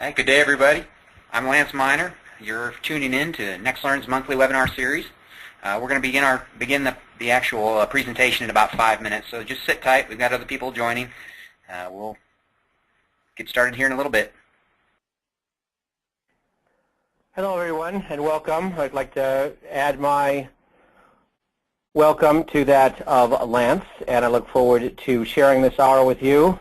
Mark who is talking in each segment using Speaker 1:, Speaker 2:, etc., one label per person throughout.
Speaker 1: Hey, good day, everybody. I'm Lance Miner. You're tuning in to Nexlearn's monthly webinar series. We're going to begin the actual presentation in about 5 minutes, so just sit tight. We've got other people joining. We'll get started here in a little bit.
Speaker 2: Hello, everyone, and welcome. I'd like to add my welcome to that of Lance, and I look forward to sharing this hour with you.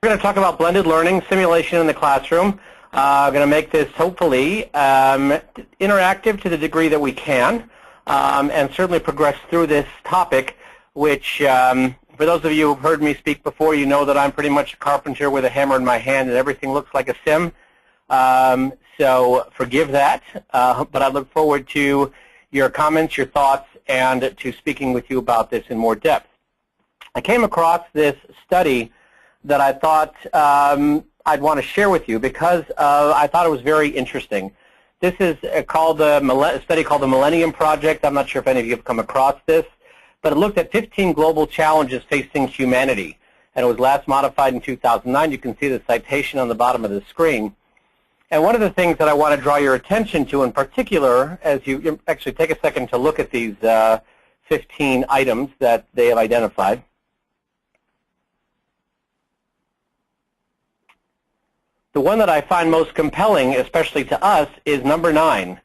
Speaker 2: We're going to talk about blended learning, simulation in the classroom. I'm going to make this, hopefully, interactive to the degree that we can, and certainly progress through this topic, which, for those of you who've heard me speak before, you know that I'm pretty much a carpenter with a hammer in my hand, and everything looks like a sim. So forgive that, but I look forward to your comments, your thoughts, and to speaking with you about this in more depth. I came across this study that I thought I'd want to share with you because I thought it was very interesting. This is a study called the Millennium Project. I'm not sure if any of you have come across this, but it looked at 15 global challenges facing humanity, and it was last modified in 2009. You can see the citation on the bottom of the screen. And one of the things that I want to draw your attention to in particular, as you actually take a second to look at these 15 items that they have identified. The one that I find most compelling, especially to us, is number 9,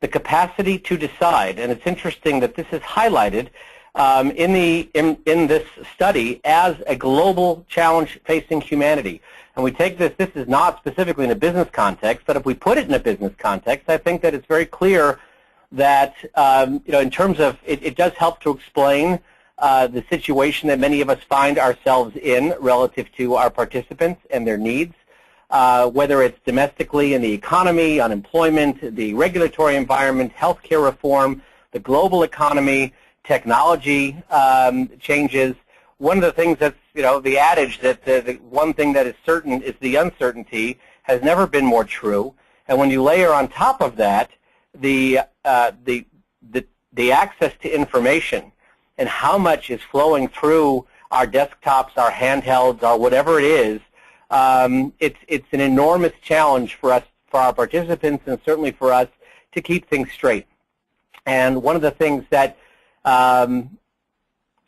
Speaker 2: the capacity to decide. And it's interesting that this is highlighted in this study as a global challenge facing humanity. And we take this is not specifically in a business context, but if we put it in a business context, I think that it's very clear that, in terms of, it does help to explain the situation that many of us find ourselves in relative to our participants and their needs. Whether it's domestically in the economy, unemployment, the regulatory environment, healthcare reform, the global economy, technology changes. One of the things that's, the adage that the one thing that is certain is the uncertainty has never been more true. And when you layer on top of that the access to information and how much is flowing through our desktops, our handhelds, or whatever it is, it's an enormous challenge for us, for our participants, and certainly for us to keep things straight. And one of the things that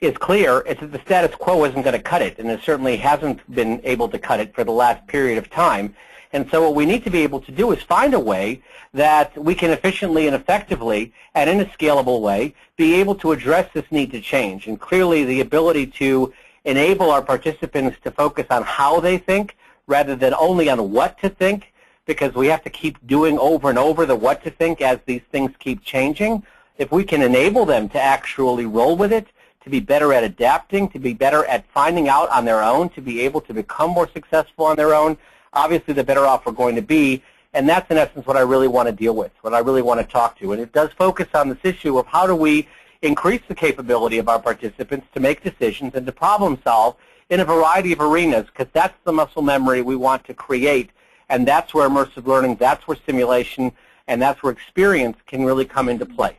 Speaker 2: is clear is that the status quo isn't going to cut it, and it certainly hasn't been able to cut it for the last period of time. And so what we need to be able to do is find a way that we can efficiently and effectively, and in a scalable way, be able to address this need to change. And clearly the ability to enable our participants to focus on how they think rather than only on what to think, because we have to keep doing over and over the what to think as these things keep changing. If we can enable them to actually roll with it, to be better at adapting, to be better at finding out on their own, to be able to become more successful on their own, obviously the better off we're going to be. And that's in essence what I really want to deal with, what I really want to talk to. And it does focus on this issue of how do we increase the capability of our participants to make decisions and to problem solve in a variety of arenas, because that's the muscle memory we want to create, and that's where immersive learning, that's where simulation, and that's where experience can really come into play.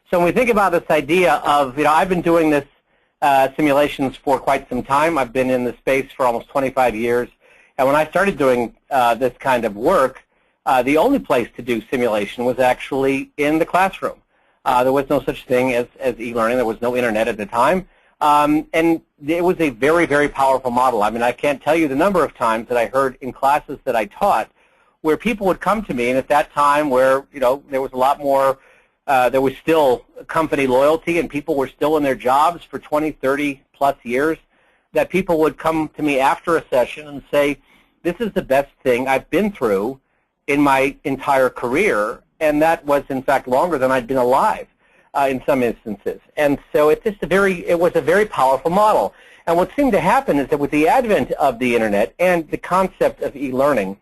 Speaker 2: So when we think about this idea of, I've been doing this simulations for quite some time. I've been in the space for almost 25 years, and when I started doing this kind of work, the only place to do simulation was actually in the classroom. There was no such thing as e-learning. There was no internet at the time. And it was a very, very powerful model. I mean, I can't tell you the number of times that I heard in classes that I taught where people would come to me, and at that time where, there was a lot more, there was still company loyalty and people were still in their jobs for 20, 30 plus years, that people would come to me after a session and say, this is the best thing I've been through in my entire career. And that was, in fact, longer than I'd been alive in some instances. And so it was a very powerful model. And what seemed to happen is that with the advent of the Internet and the concept of e-learning,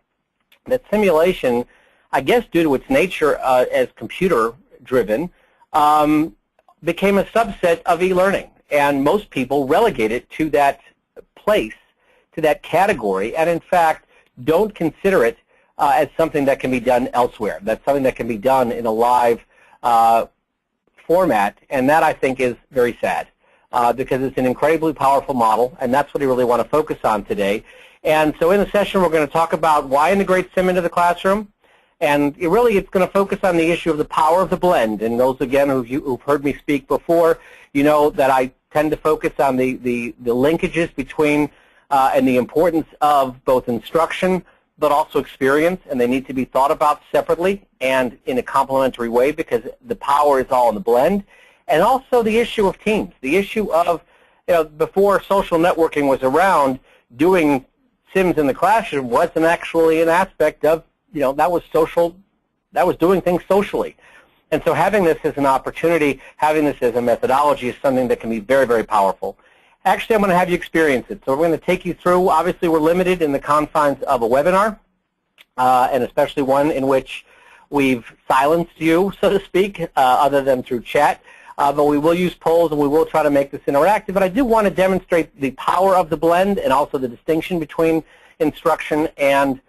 Speaker 2: that simulation, I guess due to its nature as computer-driven, became a subset of e-learning. And most people relegate it to that place, to that category, and in fact don't consider it as something that can be done elsewhere. That's something that can be done in a live format, and that I think is very sad because it's an incredibly powerful model, and that's what I really want to focus on today. And so in the session, we're going to talk about why integrate SIM into the classroom. And it's going to focus on the issue of the power of the blend. And those, again, who've heard me speak before, you know that I tend to focus on the linkages between and the importance of both instruction but also experience, and they need to be thought about separately and in a complementary way because the power is all in the blend. And also the issue of teams, the issue of, before social networking was around, doing SIMs in the classroom wasn't actually an aspect of, that was social, that was doing things socially. And so having this as an opportunity, having this as a methodology is something that can be very, very powerful. Actually, I'm going to have you experience it. So we're going to take you through, obviously we're limited in the confines of a webinar, and especially one in which we've silenced you, so to speak, other than through chat. But we will use polls and we will try to make this interactive. But I do want to demonstrate the power of the blend and also the distinction between instruction and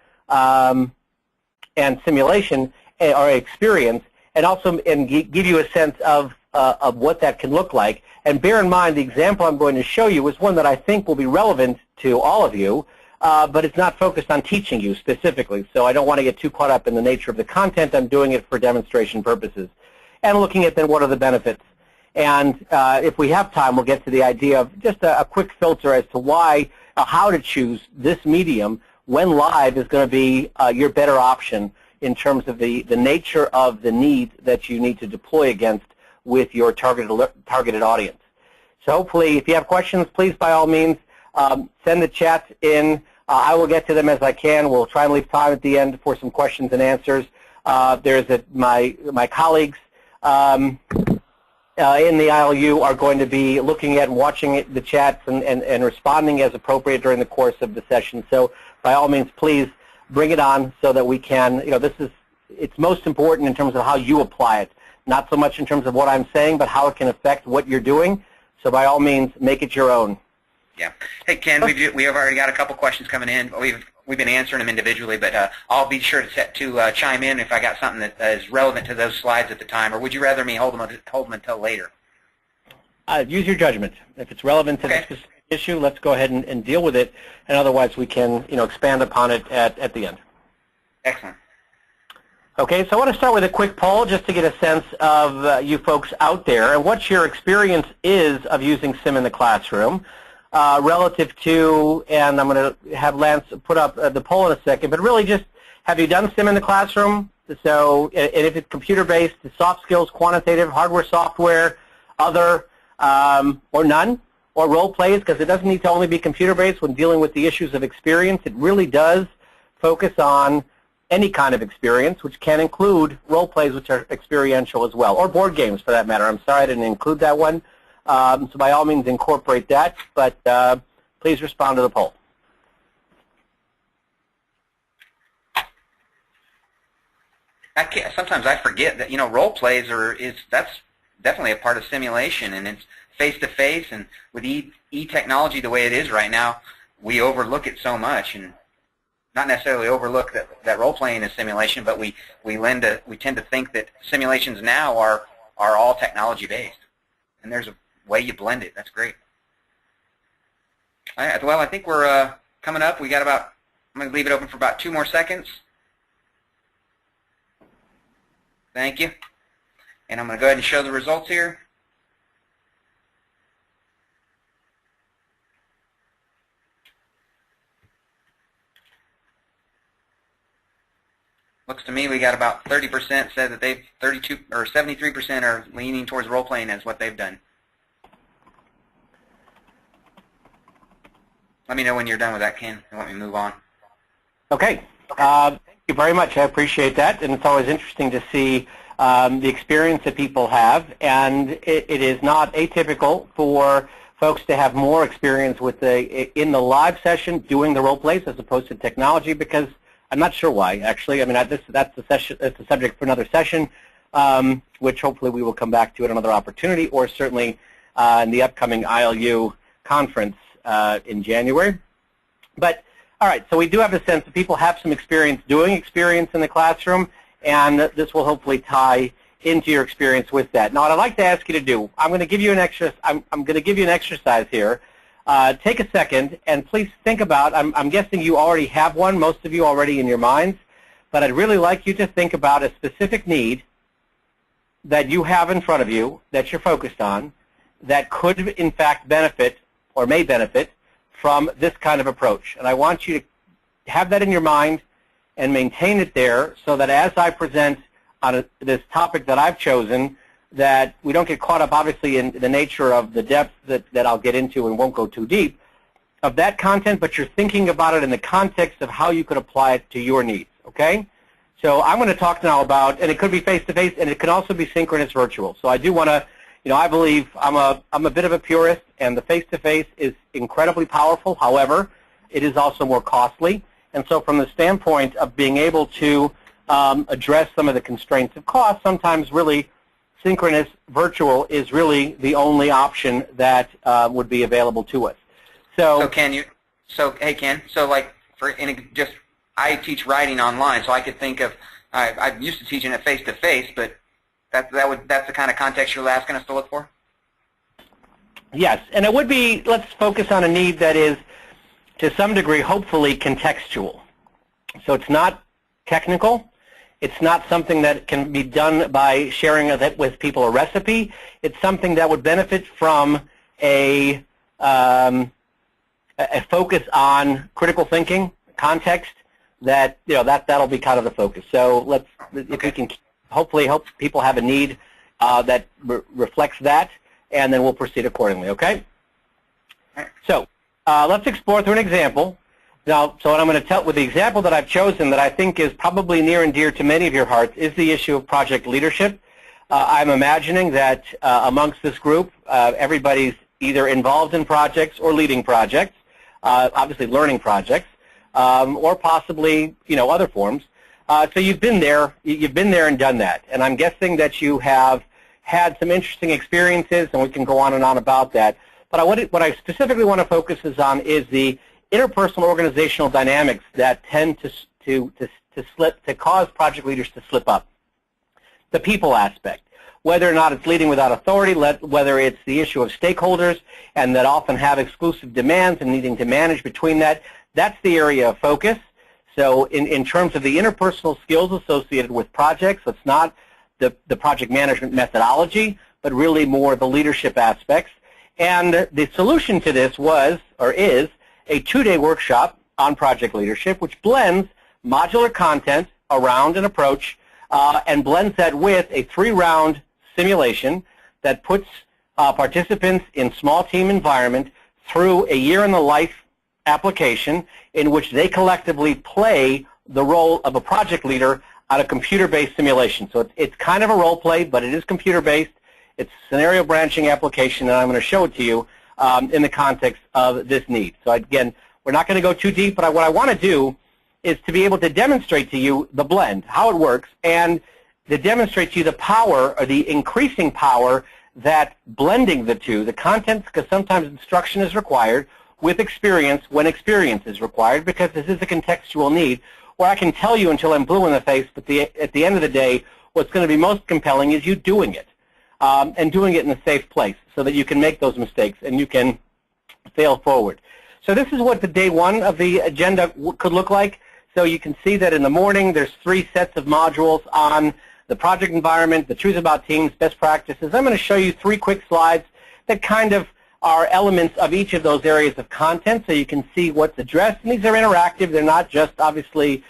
Speaker 2: simulation or experience, and also give you a sense of what that can look like. And bear in mind, the example I'm going to show you is one that I think will be relevant to all of you, but it's not focused on teaching you specifically. So I don't want to get too caught up in the nature of the content. I'm doing it for demonstration purposes. And looking at then what are the benefits. And if we have time, we'll get to the idea of just a quick filter as to why, how to choose this medium when live is going to be your better option in terms of the nature of the need that you need to deploy against with your targeted audience. So hopefully, if you have questions, please, by all means, send the chat in. I will get to them as I can. We'll try and leave time at the end for some questions and answers. My colleagues in the ILU are going to be looking at and watching the chats and responding as appropriate during the course of the session. So by all means, please bring it on so that we can, it's most important in terms of how you apply it. Not so much in terms of what I'm saying, but how it can affect what you're doing. So by all means, make it your own.
Speaker 1: Yeah. Hey, Ken, we have already got a couple questions coming in. We've been answering them individually, but I'll be sure to chime in if I got something that is relevant to those slides at the time. Or would you rather me hold them until later?
Speaker 2: Use your judgment. If it's relevant to this specific issue, let's go ahead and deal with it. And otherwise, we can expand upon it at the end.
Speaker 1: Excellent.
Speaker 2: Okay, so I want to start with a quick poll just to get a sense of you folks out there and what your experience is of using SIM in the classroom relative to, and I'm going to have Lance put up the poll in a second, but really just have you done SIM in the classroom? So, and if it's computer-based, soft skills, quantitative, hardware, software, other, or none, or role plays, because it doesn't need to only be computer-based when dealing with the issues of experience. It really does focus on any kind of experience, which can include role plays, which are experiential as well, or board games for that matter. I'm sorry I didn't include that one. So by all means, incorporate that, but please respond to the poll.
Speaker 1: Sometimes I forget that role plays that's definitely a part of simulation, and it's face-to-face, and with e-technology the way it is right now, we overlook it so much, and not necessarily overlook that role-playing is simulation, but we tend to think that simulations now are all technology-based, and there's a way you blend it. That's great. All right, well, I think we're coming up. We got about, I'm going to leave it open for about 2 more seconds. Thank you. And I'm going to go ahead and show the results here. Looks to me we got about 30% said that they've 32 or 73% are leaning towards role playing as what they've done. Let me know when you're done with that, Ken, and let me move on.
Speaker 2: Okay. Thank you very much. I appreciate that, and it's always interesting to see the experience that people have, and it is not atypical for folks to have more experience with in the live session doing the role plays as opposed to technology, because I'm not sure why, actually. I mean, that's the subject for another session, which hopefully we will come back to at another opportunity, or certainly in the upcoming ILU conference in January. But, all right, so we do have a sense that people have some experience doing experience in the classroom, and this will hopefully tie into your experience with that. Now, what I'd like to ask you to do, I'm going to give you an exercise here take a second and please think about, I'm guessing you already have one, most of you already in your minds, but I'd really like you to think about a specific need that you have in front of you that you're focused on that could in fact benefit or may benefit from this kind of approach. And I want you to have that in your mind and maintain it there so that as I present on this topic that I've chosen, that we don't get caught up obviously in the nature of the depth that I'll get into and won't go too deep of that content, but you're thinking about it in the context of how you could apply it to your needs, okay? So I'm going to talk now about, and it could be face-to-face, and it can also be synchronous virtual. So I do want to, I believe I'm a bit of a purist, and the face-to-face is incredibly powerful. However, it is also more costly. And so from the standpoint of being able to address some of the constraints of cost, sometimes really synchronous virtual is really the only option that would be available to us.
Speaker 1: Hey Ken, I teach writing online, so I could think of, I'm used to teaching it face-to-face, but that's the kind of context you're asking us to look for?
Speaker 2: Yes, and it would be, let's focus on a need that is, to some degree, hopefully contextual. So it's not technical. It's not something that can be done by sharing with people a recipe. It's something that would benefit from a focus on critical thinking, context, that'll be kind of the focus. So if we can hopefully help people have a need that reflects that, and then we'll proceed accordingly, okay? So let's explore through an example. Now, so what I'm going to tell with the example that I've chosen that I think is probably near and dear to many of your hearts is the issue of project leadership. I'm imagining that amongst this group, everybody's either involved in projects or leading projects, obviously learning projects, or possibly other forms. So you've been there and done that, and I'm guessing that you have had some interesting experiences, and we can go on and on about that. But what I specifically want to focus on is the interpersonal organizational dynamics that tend to cause project leaders to slip up. The people aspect, whether or not it's leading without authority, whether it's the issue of stakeholders and that often have exclusive demands and needing to manage between that, that's the area of focus. So in terms of the interpersonal skills associated with projects, it's not the project management methodology, but really more the leadership aspects. And the solution to this is a 2-day workshop on project leadership, which blends modular content around an approach and blends that with a 3-round simulation that puts participants in small team environment through a year in the life application in which they collectively play the role of a project leader on a computer-based simulation. So it's kind of a role play, but it is computer-based. It's a scenario branching application, and I'm going to show it to you in the context of this need. So again, we're not going to go too deep, but what I want to do is to be able to demonstrate to you the blend, how it works, and to demonstrate to you the power, or the increasing power, that blending the two, the contents, because sometimes instruction is required, with experience when experience is required, because this is a contextual need, where I can tell you until I'm blue in the face, but at the end of the day, what's going to be most compelling is you doing it, and doing it in a safe place, so that you can make those mistakes and you can fail forward. So this is what the day 1 of the agenda could look like. So you can see that in the morning there's 3 sets of modules on the project environment, the truth about teams, best practices. I'm going to show you 3 quick slides that kind of are elements of each of those areas of content, so you can see what's addressed. And these are interactive. They're not just obviously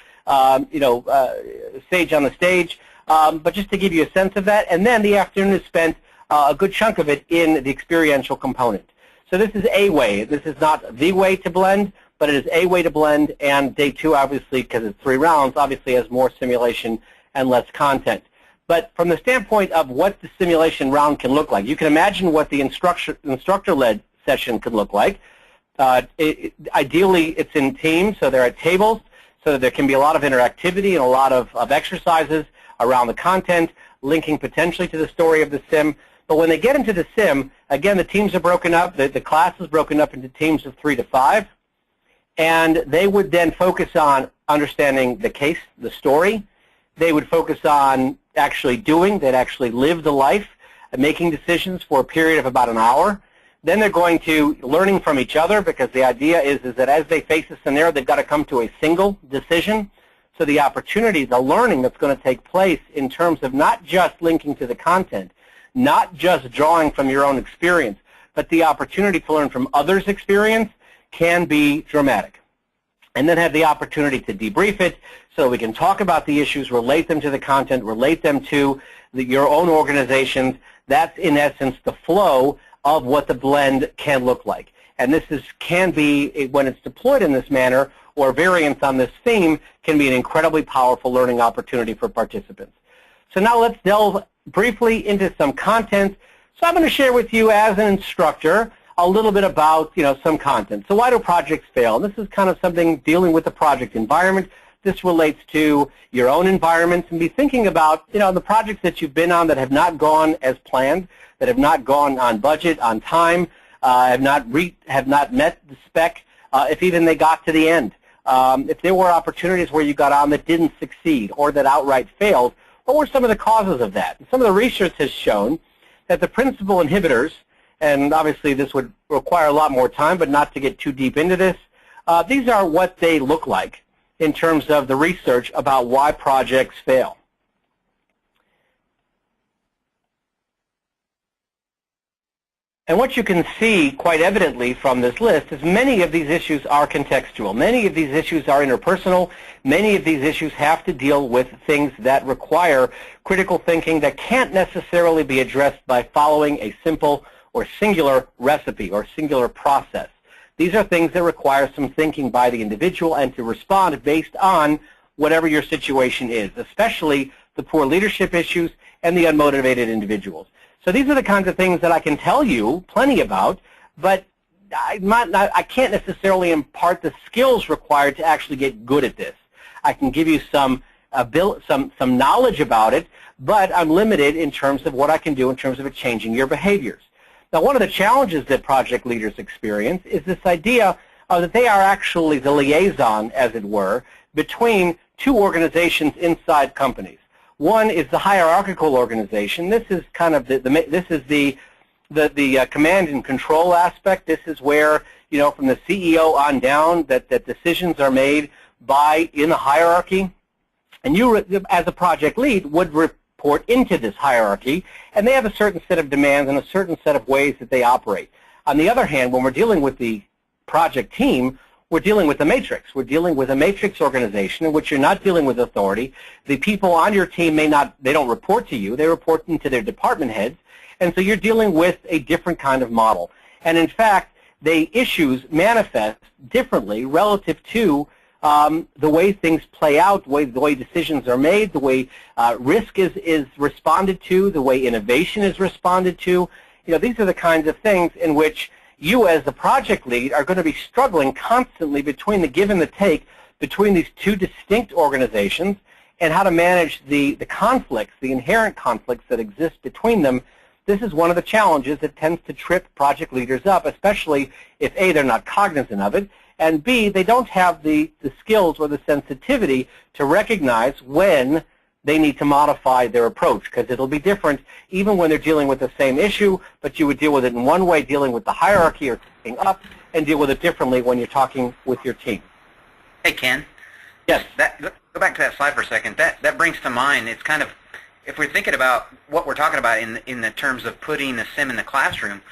Speaker 2: sage on the stage, but just to give you a sense of that. And then the afternoon is spent, a good chunk of it, in the experiential component. So this is a way. This is not the way to blend, but it is a way to blend. And day 2, obviously, because it's 3 rounds, obviously has more simulation and less content. But from the standpoint of what the simulation round can look like, you can imagine what the instructor-led session could look like. Ideally, it's in teams, so they're at tables, so that there can be a lot of interactivity and a lot of exercises around the content, linking potentially to the story of the sim. But when they get into the sim, again, the teams are broken up. The class is broken up into teams of 3 to 5. And they would then focus on understanding the case, the story. They would focus on actually doing, they'd actually live the life, making decisions for a period of about an hour. Then they're going to learning from each other, because the idea is that as they face a scenario, they've got to come to a single decision. So the opportunity, the learning that's going to take place in terms of not just linking to the content, not just drawing from your own experience, but the opportunity to learn from others' experience can be dramatic. And then have the opportunity to debrief it so we can talk about the issues, relate them to the content, relate them to your own organizations. That's, in essence, the flow of what the blend can look like. And this can be, when it's deployed in this manner, or variants on this theme, can be an incredibly powerful learning opportunity for participants. So now let's delve briefly into some content. So I'm going to share with you, as an instructor, a little bit about some content. So why do projects fail? And this is kind of something dealing with the project environment. This relates to your own environments, and be thinking about the projects that you've been on that have not gone as planned, that have not gone on budget, on time, have not met the spec, if even they got to the end. If there were opportunities where you got on that didn't succeed or that outright failed, what were some of the causes of that? And some of the research has shown that the principal inhibitors, and obviously this would require a lot more time, but not to get too deep into this, these are what they look like in terms of the research about why projects fail. And what you can see quite evidently from this list is many of these issues are contextual. Many of these issues are interpersonal. Many of these issues have to deal with things that require critical thinking that can't necessarily be addressed by following a simple or singular recipe or singular process. These are things that require some thinking by the individual and to respond based on whatever your situation is, especially the poor leadership issues and the unmotivated individuals. So these are the kinds of things that I can tell you plenty about, but I can't necessarily impart the skills required to actually get good at this. I can give you some knowledge about it, but I'm limited in terms of what I can do in terms of it changing your behaviors. Now, one of the challenges that project leaders experience is this idea that they are actually the liaison, as it were, between two organizations inside companies. One is the hierarchical organization. This is kind of the command and control aspect. This is where, from the CEO on down, that decisions are made in the hierarchy. And you, as a project lead, would report into this hierarchy, and they have a certain set of demands and a certain set of ways that they operate. On the other hand, when we're dealing with the project team, we're dealing with a matrix. We're dealing with a matrix organization in which you're not dealing with authority. The people on your team they don't report to you. They report into their department heads. And so you're dealing with a different kind of model. And in fact, the issues manifest differently relative to the way things play out, the way decisions are made, the way risk is responded to, the way innovation is responded to. These are the kinds of things in which you, as the project lead, are going to be struggling constantly between the give and the take between these two distinct organizations, and how to manage the conflicts, the inherent conflicts that exist between them. This is one of the challenges that tends to trip project leaders up, especially if A, they're not cognizant of it, and B, they don't have the skills or the sensitivity to recognize when they need to modify their approach, because it'll be different even when they're dealing with the same issue, but you would deal with it in one way, dealing with the hierarchy or taking up, and deal with it differently when you're talking with your team.
Speaker 1: Hey, Ken.
Speaker 2: Yes.
Speaker 1: Go back to that slide for a second. That brings to mind, it's kind of, if we're thinking about what we're talking about in the terms of putting the sim in the classroom,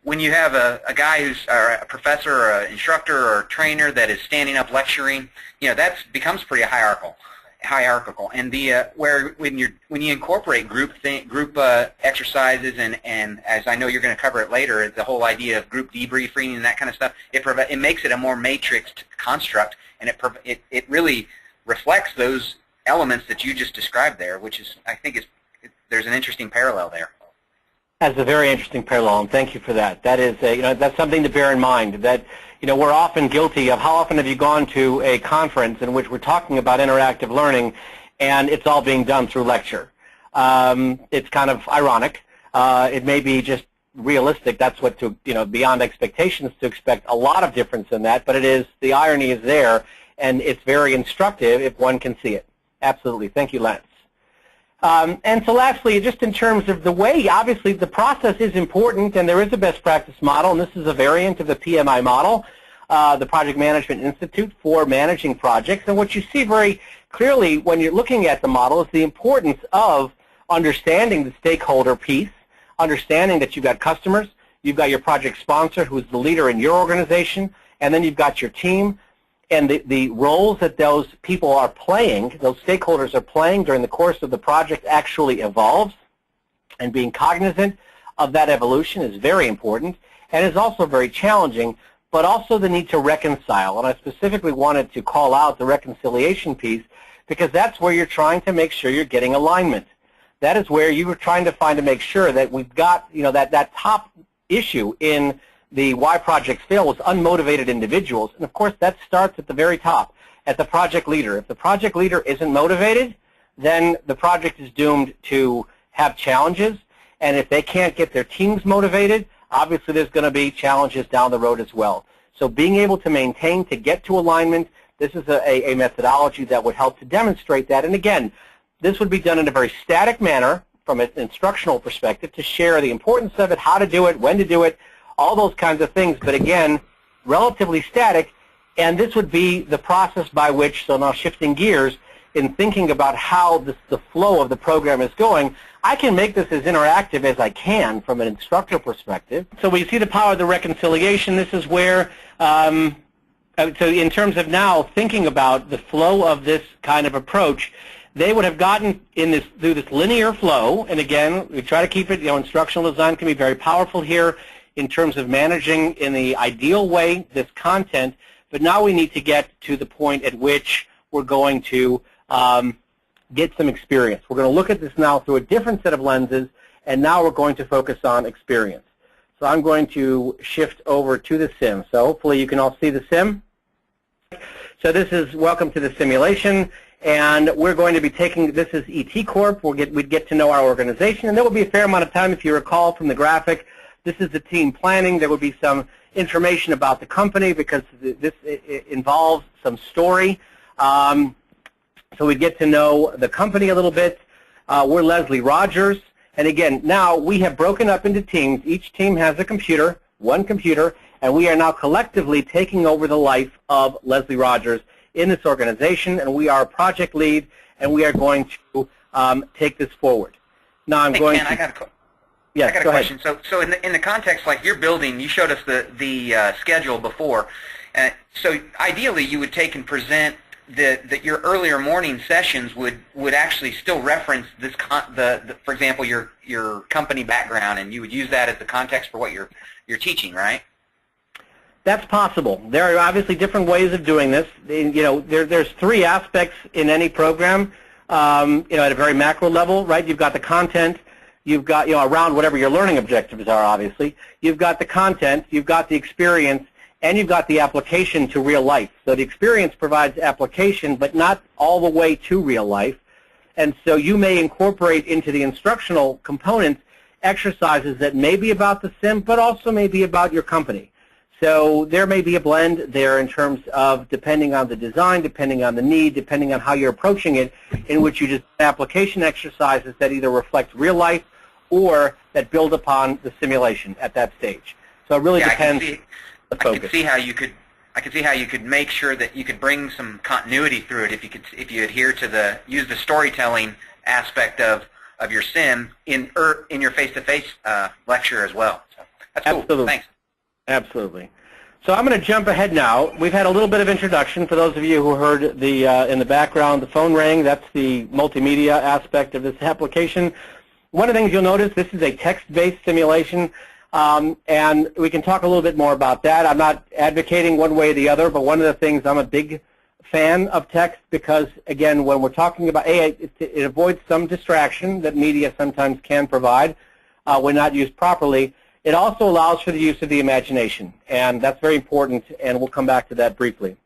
Speaker 1: when you have a guy who's a professor or an instructor or a trainer that is standing up lecturing, that becomes pretty hierarchical. And when you incorporate group exercises and as I know you're going to cover it later, the whole idea of group debriefing and that kind of stuff, it makes it a more matrixed construct, and it really reflects those elements that you just described there, which is, I think, there's an interesting parallel there.
Speaker 2: That's a very interesting parallel, and thank you for that. That is, that's something to bear in mind. That we're often guilty of. How often have you gone to a conference in which we're talking about interactive learning, and it's all being done through lecture? It's kind of ironic. It may be just realistic. That's what beyond expectations to expect a lot of difference in that. But it is, the irony is there, and it's very instructive if one can see it. Absolutely. Thank you, Lance. And so lastly, just in terms of the way, obviously the process is important, and there is a best practice model, and this is a variant of the PMI model, the Project Management Institute for managing projects. And what you see very clearly when you're looking at the model is the importance of understanding the stakeholder piece, understanding that you've got customers, you've got your project sponsor who's the leader in your organization, and then you've got your team, and the roles that those people are playing, those stakeholders are playing during the course of the project actually evolves, and being cognizant of that evolution is very important and is also very challenging, but also the need to reconcile. And I specifically wanted to call out the reconciliation piece because that's where you're trying to make sure you're getting alignment. That is where you were trying to make sure that we've got, that top issue in the why projects fail was unmotivated individuals. And of course, that starts at the very top, at the project leader. If the project leader isn't motivated, then the project is doomed to have challenges. And if they can't get their teams motivated, obviously there's going to be challenges down the road as well. So being able to maintain, to get to alignment, this is a methodology that would help to demonstrate that. And again, this would be done in a very static manner from an instructional perspective to share the importance of it, how to do it, when to do it, all those kinds of things, but again, relatively static, and this would be the process by which, so now shifting gears, in thinking about how the flow of the program is going, I can make this as interactive as I can from an instructor perspective. So we see the power of the reconciliation. This is where, so in terms of now thinking about the flow of this kind of approach, they would have gotten through this linear flow, and again, we try to keep it, instructional design can be very powerful here, in terms of managing in the ideal way this content, but now we need to get to the point at which we're going to get some experience. We're going to look at this now through a different set of lenses, and now we're going to focus on experience. So I'm going to shift over to the sim. So hopefully you can all see the sim. So this is welcome to the simulation, and we're going to be taking, this is ET Corp. We'd get to know our organization, and there will be a fair amount of time, if you recall from the graphic. This is the team planning. There will be some information about the company because this involves some story. So we get to know the company a little bit. We're Leslie Rogers. And again, now we have broken up into teams. Each team has a computer, one computer, and we are now collectively taking over the life of Leslie Rogers in this organization. And we are a project lead, and we are going to take this forward. Now I'm going to...
Speaker 1: Yes, I got a question.
Speaker 2: Ahead.
Speaker 1: So in the context, like you're building, you showed us the schedule before. So ideally, you would take and present that your earlier morning sessions would actually still reference this for example, your company background, and you would use that as the context for what you're teaching, right?
Speaker 2: That's possible. There are obviously different ways of doing this. There's three aspects in any program. At a very macro level, right? You've got the content. You've got, around whatever your learning objectives are, obviously. You've got the content, you've got the experience, and you've got the application to real life. So the experience provides application, but not all the way to real life. And so you may incorporate into the instructional components exercises that may be about the sim, but also may be about your company. So there may be a blend there in terms of depending on the design, depending on the need, depending on how you're approaching it, in which you just application exercises that either reflect real life or that build upon the simulation at that stage. So it really depends on the focus.
Speaker 1: I can see how you could make sure that you could bring some continuity through it if you adhere to use the storytelling aspect of your sim in your face-to-face lecture as well. So that's cool.
Speaker 2: Absolutely.
Speaker 1: Thanks.
Speaker 2: Absolutely. So I'm going to jump ahead now. We've had a little bit of introduction for those of you who heard in the background the phone rang. That's the multimedia aspect of this application. One of the things you'll notice, this is a text-based simulation, and we can talk a little bit more about that. I'm not advocating one way or the other, but one of the things, I'm a big fan of text because, again, when we're talking about, it avoids some distraction that media sometimes can provide when not used properly. It also allows for the use of the imagination, and that's very important, and we'll come back to that briefly.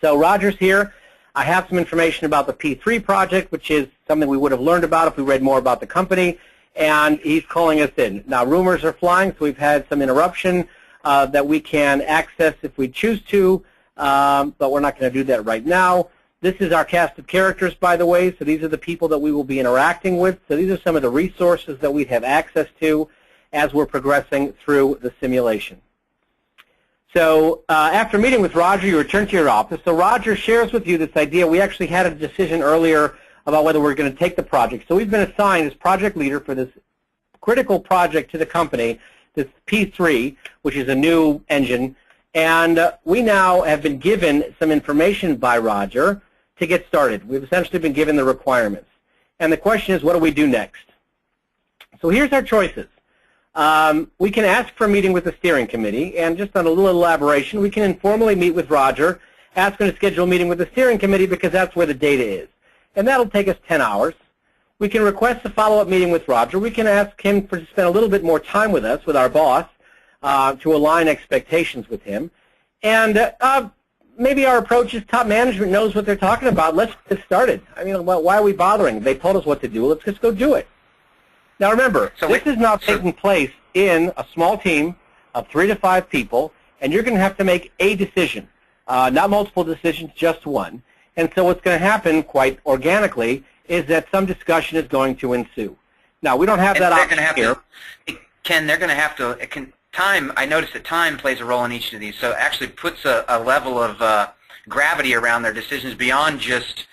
Speaker 2: So Roger's here. I have some information about the P3 project, which is something we would have learned about if we read more about the company, and he's calling us in. Now, rumors are flying, so we've had some interruption that we can access if we choose to, but we're not going to do that right now. This is our cast of characters, by the way, so these are the people that we will be interacting with. So these are some of the resources that we have access to as we're progressing through the simulation. So after meeting with Roger, you return to your office. So Roger shares with you this idea. We actually had a decision earlier about whether we're going to take the project. So we've been assigned as project leader for this critical project to the company, this P3, which is a new engine. And we now have been given some information by Roger to get started. We've essentially been given the requirements. And the question is, what do we do next? So here's our choices. We can ask for a meeting with the steering committee, and just on a little elaboration, we can informally meet with Roger, ask him to schedule a meeting with the steering committee because that's where the data is. And that'll take us 10 hours. We can request a follow-up meeting with Roger. We can ask him to spend a little bit more time with us, with our boss, to align expectations with him. And maybe our approach is top management knows what they're talking about. Let's get started. I mean, why are we bothering? They told us what to do. Let's just go do it. Now remember, this is now taking place in a small team of 3 to 5 people, and you're going to have to make a decision, not multiple decisions, just one. And so what's going to happen quite organically is that some discussion is going to ensue. Now, we don't have that option here.
Speaker 1: Ken, they're going to have to, time, I noticed that time plays a role in each of these, so it actually puts a level of gravity around their decisions beyond just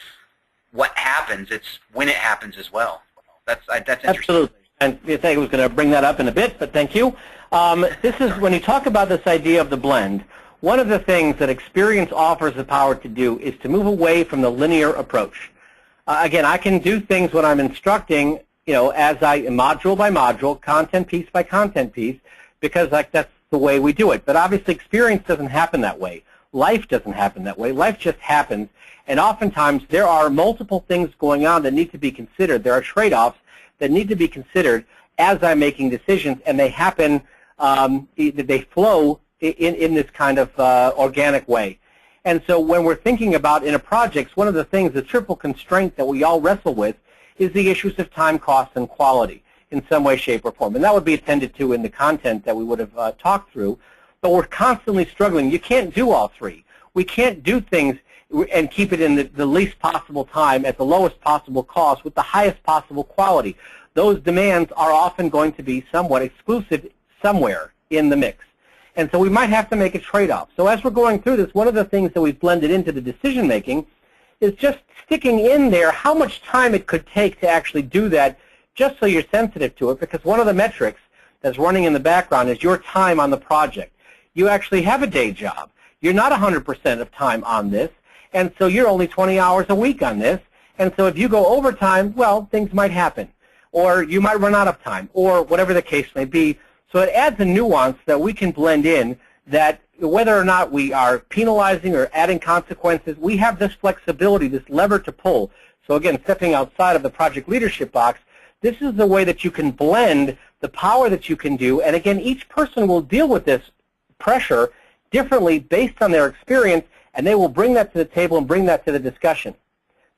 Speaker 1: what happens. It's when it happens as well. That's interesting.
Speaker 2: Absolutely. And I was going to bring that up in a bit, but thank you. This is when you talk about this idea of the blend, one of the things that experience offers the power to do is to move away from the linear approach. Again, I can do things when I'm instructing, as I module by module, content piece by content piece, because that's the way we do it. But obviously, experience doesn't happen that way. Life doesn't happen that way. Life just happens. And oftentimes, there are multiple things going on that need to be considered. There are trade-offs that need to be considered as I'm making decisions, and they happen, they flow in this kind of organic way. And so when we're thinking about in a project, one of the things, the triple constraint that we all wrestle with is the issues of time, cost, and quality in some way, shape, or form. And that would be attended to in the content that we would have talked through. But we're constantly struggling. You can't do all three. We can't do things and keep it in the least possible time at the lowest possible cost with the highest possible quality. Those demands are often going to be somewhat exclusive somewhere in the mix. And so we might have to make a trade-off. So as we're going through this, one of the things that we've blended into the decision-making is just sticking in there how much time it could take to actually do that, just so you're sensitive to it, because one of the metrics that's running in the background is your time on the project. You actually have a day job. You're not 100% of time on this, and so you're only 20 hours a week on this. And so if you go overtime, well, things might happen, or you might run out of time, or whatever the case may be. So it adds a nuance that we can blend in, that whether or not we are penalizing or adding consequences, we have this flexibility, this lever to pull. So again, stepping outside of the project leadership box, this is the way that you can blend the power that you can do. And again, each person will deal with this pressure differently based on their experience, and they will bring that to the table and bring that to the discussion.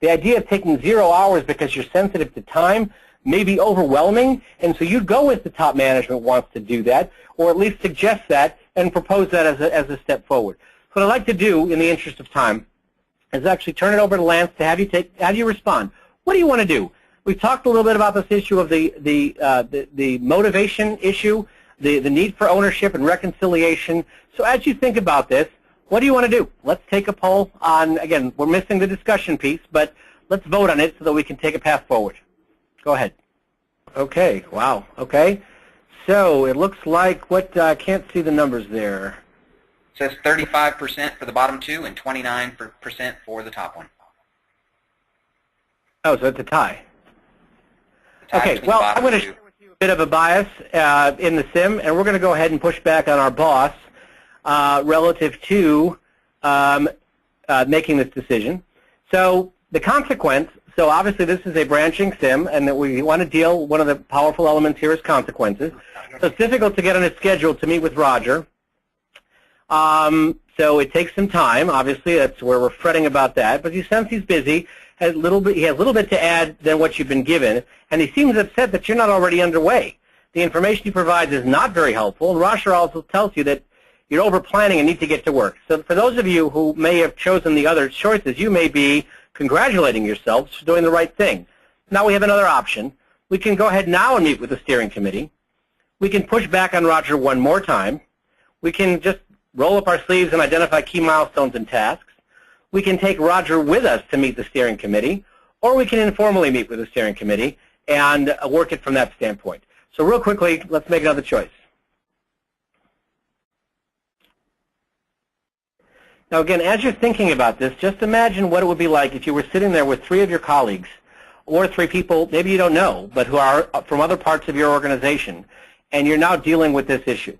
Speaker 2: The idea of taking 0 hours because you're sensitive to time may be overwhelming, and so you'd go with the top management wants to do that, or at least suggest that and propose that as a step forward. So what I'd like to do, in the interest of time, is actually turn it over to Lance to have you respond. What do you want to do? We've talked a little bit about this issue of the motivation issue, the need for ownership and reconciliation. So as you think about this, what do you want to do? Let's take a poll on, again, we're missing the discussion piece, but let's vote on it so that we can take a path forward. Go ahead. Okay, wow, okay. So it looks like I can't see the numbers there.
Speaker 1: It says 35% for the bottom two and 29% for the top one.
Speaker 2: Oh, so it's a tie. Okay, well, I'm going to share with you a bit of a bias in the sim, and we're going to go ahead and push back on our boss relative to making this decision. So the consequence, so obviously this is a branching sim, and that we want to deal, one of the powerful elements here is consequences. So it's difficult to get on a schedule to meet with Roger. So it takes some time, obviously, that's where we're fretting about that, but you sense he's busy, he has a little bit to add than what you've been given, and he seems upset that you're not already underway. The information he provides is not very helpful, and Roger also tells you that you're over-planning and need to get to work. So for those of you who may have chosen the other choices, you may be congratulating yourselves for doing the right thing. Now we have another option. We can go ahead now and meet with the steering committee. We can push back on Roger one more time. We can just roll up our sleeves and identify key milestones and tasks. We can take Roger with us to meet the steering committee, or we can informally meet with the steering committee and work it from that standpoint. So real quickly, let's make another choice. Now again, as you're thinking about this, just imagine what it would be like if you were sitting there with 3 of your colleagues, or 3 people maybe you don't know, but who are from other parts of your organization, and you're now dealing with this issue.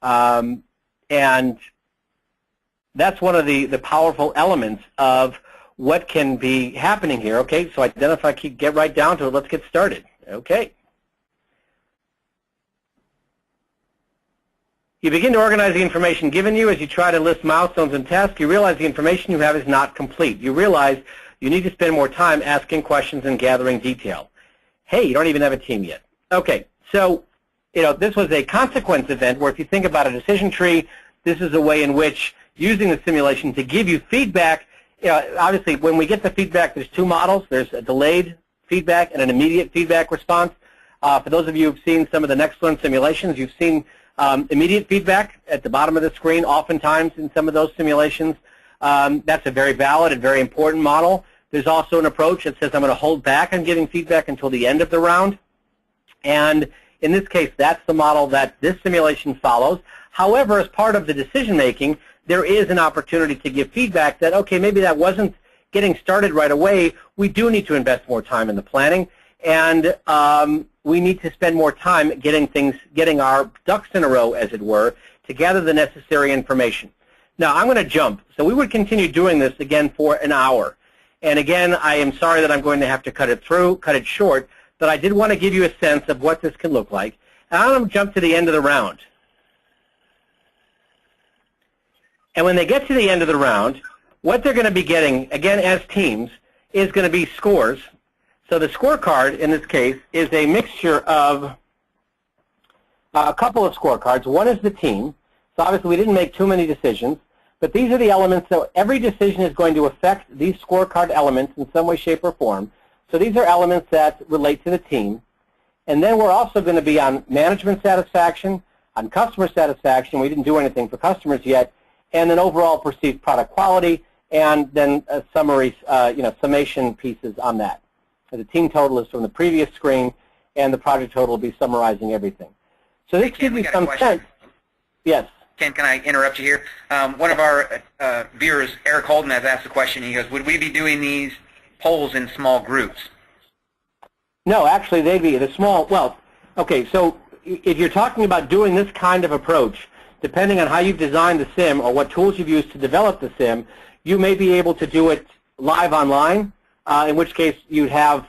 Speaker 2: And that's one of the powerful elements of what can be happening here. Okay, so identify, get right down to it. Let's get started. Okay. You begin to organize the information given you. As you try to list milestones and tasks, you realize the information you have is not complete. You realize you need to spend more time asking questions and gathering detail. Hey, you don't even have a team yet. Okay, so this was a consequence event where if you think about a decision tree, this is a way in which using the simulation to give you feedback. Obviously, when we get the feedback, there's 2 models. There's a delayed feedback and an immediate feedback response. For those of you who've seen some of the Nexlearn simulations, you've seen immediate feedback at the bottom of the screen. Oftentimes in some of those simulations, that's a very valid and very important model. There's also an approach that says I'm going to hold back on giving feedback until the end of the round. And in this case, that's the model that this simulation follows. However, as part of the decision making, there is an opportunity to give feedback that, okay, maybe that wasn't getting started right away. We do need to invest more time in the planning, and we need to spend more time getting our ducks in a row, as it were, to gather the necessary information. Now, I'm going to jump. So we would continue doing this again for an hour. And again, I am sorry that I'm going to have to cut it short, but I did want to give you a sense of what this can look like. And I'm going to jump to the end of the round. And when they get to the end of the round, what they're going to be getting, again, as teams, is going to be scores. So the scorecard, in this case, is a mixture of a couple of scorecards. One is the team. So obviously we didn't make too many decisions, but these are the elements. So every decision is going to affect these scorecard elements in some way, shape, or form. So these are elements that relate to the team. And then we're also going to be on management satisfaction, on customer satisfaction. We didn't do anything for customers yet. And then overall perceived product quality, and then a summary, summation pieces on that. So the team total is from the previous screen, and the project total will be summarizing everything. So this gives you some sense. Yes.
Speaker 1: Ken, can I interrupt you here? One of our viewers, Eric Holden, has asked the question. He goes, would we be doing these polls in small groups?
Speaker 2: No, actually, they'd be the small. Well, okay, so if you're talking about doing this kind of approach, depending on how you've designed the sim or what tools you've used to develop the sim, you may be able to do it live online, in which case you'd have,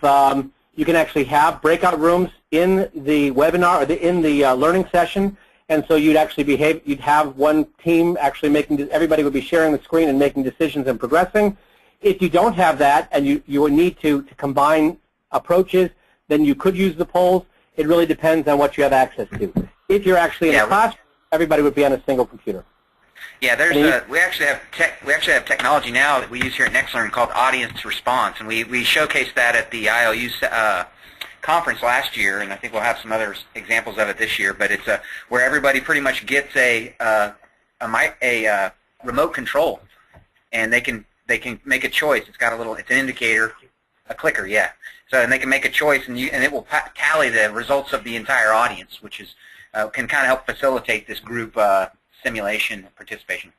Speaker 2: you can actually have breakout rooms in the webinar, or in the learning session, and so you'd actually you'd have one team actually everybody would be sharing the screen and making decisions and progressing. If you don't have that and you would need to combine approaches, then you could use the polls. It really depends on what you have access to. If you're actually in a classroom, everybody would be on a single computer.
Speaker 1: Yeah, we actually have technology now that we use here at Nexlearn called audience response, and we showcased that at the IOU conference last year, and I think we'll have some other examples of it this year. But it's where everybody pretty much gets a remote control, and they can make a choice. It's got it's an indicator, a clicker, yeah. So and they can make a choice, and it will tally the results of the entire audience, which is can kind of help facilitate this group simulation participation.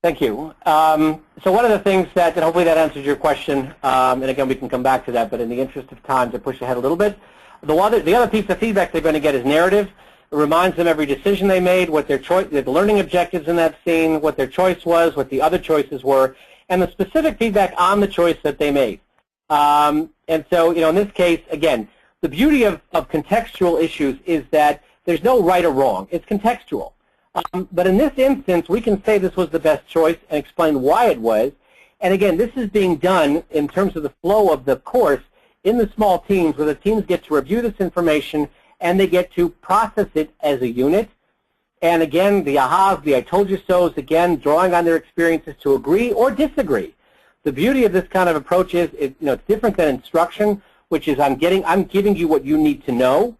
Speaker 2: Thank you. So one of the things and hopefully that answers your question, and again we can come back to that, but in the interest of time to push ahead a little bit, the other piece of feedback they're going to get is narrative. It reminds them every decision they made, what their the learning objectives in that scene, what their choice was, what the other choices were, and the specific feedback on the choice that they made. And so, in this case, again, the beauty of contextual issues is that there's no right or wrong. It's contextual. But in this instance, we can say this was the best choice and explain why it was. And again, this is being done in terms of the flow of the course in the small teams, where the teams get to review this information and they get to process it as a unit. And again, the ahas, the I told you so's, again, drawing on their experiences to agree or disagree. The beauty of this kind of approach is, it's different than instruction, which is I'm giving you what you need to know.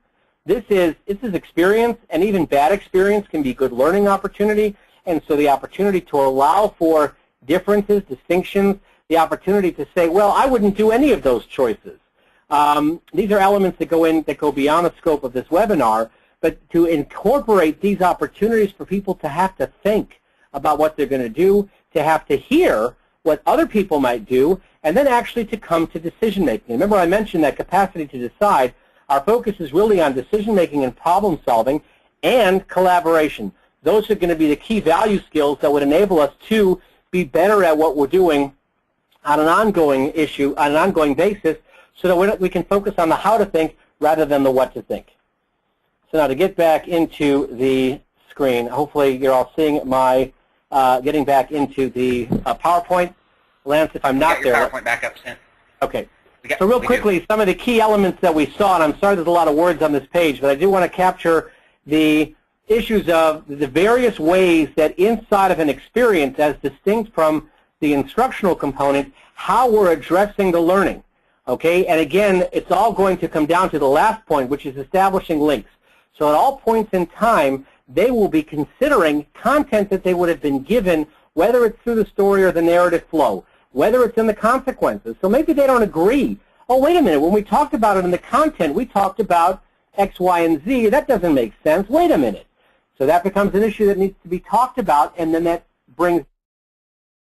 Speaker 2: This is experience, and even bad experience can be good learning opportunity. And so the opportunity to allow for differences, distinctions, the opportunity to say, well, I wouldn't do any of those choices. These are elements that go beyond the scope of this webinar, but to incorporate these opportunities for people to have to think about what they're going to do, to have to hear what other people might do, and then actually to come to decision making. Remember, I mentioned that capacity to decide. Our focus is really on decision making and problem solving and collaboration. Those are going to be the key value skills that would enable us to be better at what we're doing on an ongoing basis, so that we can focus on the how to think rather than the what to think. So now to get back into the screen, hopefully you're all seeing my getting back into the PowerPoint. Lance, if I'm not there.
Speaker 1: You got your PowerPoint back up, Stan.
Speaker 2: Okay. So real quickly, some of the key elements that we saw, and I'm sorry there's a lot of words on this page, but I do want to capture the issues of the various ways that inside of an experience, as distinct from the instructional component, how we're addressing the learning. Okay, and again, it's all going to come down to the last point, which is establishing links. So at all points in time, they will be considering content that they would have been given, whether it's through the story or the narrative flow, whether it's in the consequences. So maybe they don't agree. Oh, wait a minute, when we talked about it in the content, we talked about X, Y, and Z. That doesn't make sense. Wait a minute. So that becomes an issue that needs to be talked about, and then that brings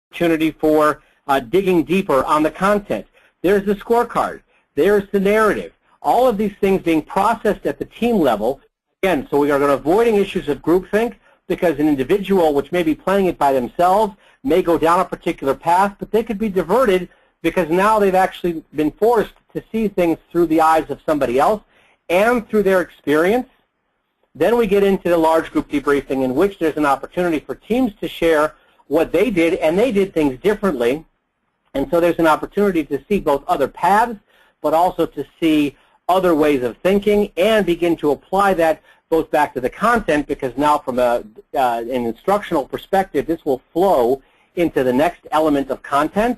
Speaker 2: opportunity for digging deeper on the content. There's the scorecard. There's the narrative. All of these things being processed at the team level. Again, so we are going to avoiding issues of groupthink, because an individual which may be playing it by themselves may go down a particular path, but they could be diverted because now they've actually been forced to see things through the eyes of somebody else and through their experience. Then we get into the large group debriefing, in which there's an opportunity for teams to share what they did, and they did things differently. And so there's an opportunity to see both other paths, but also to see other ways of thinking and begin to apply that both back to the content, because now from an instructional perspective, this will flow into the next element of content,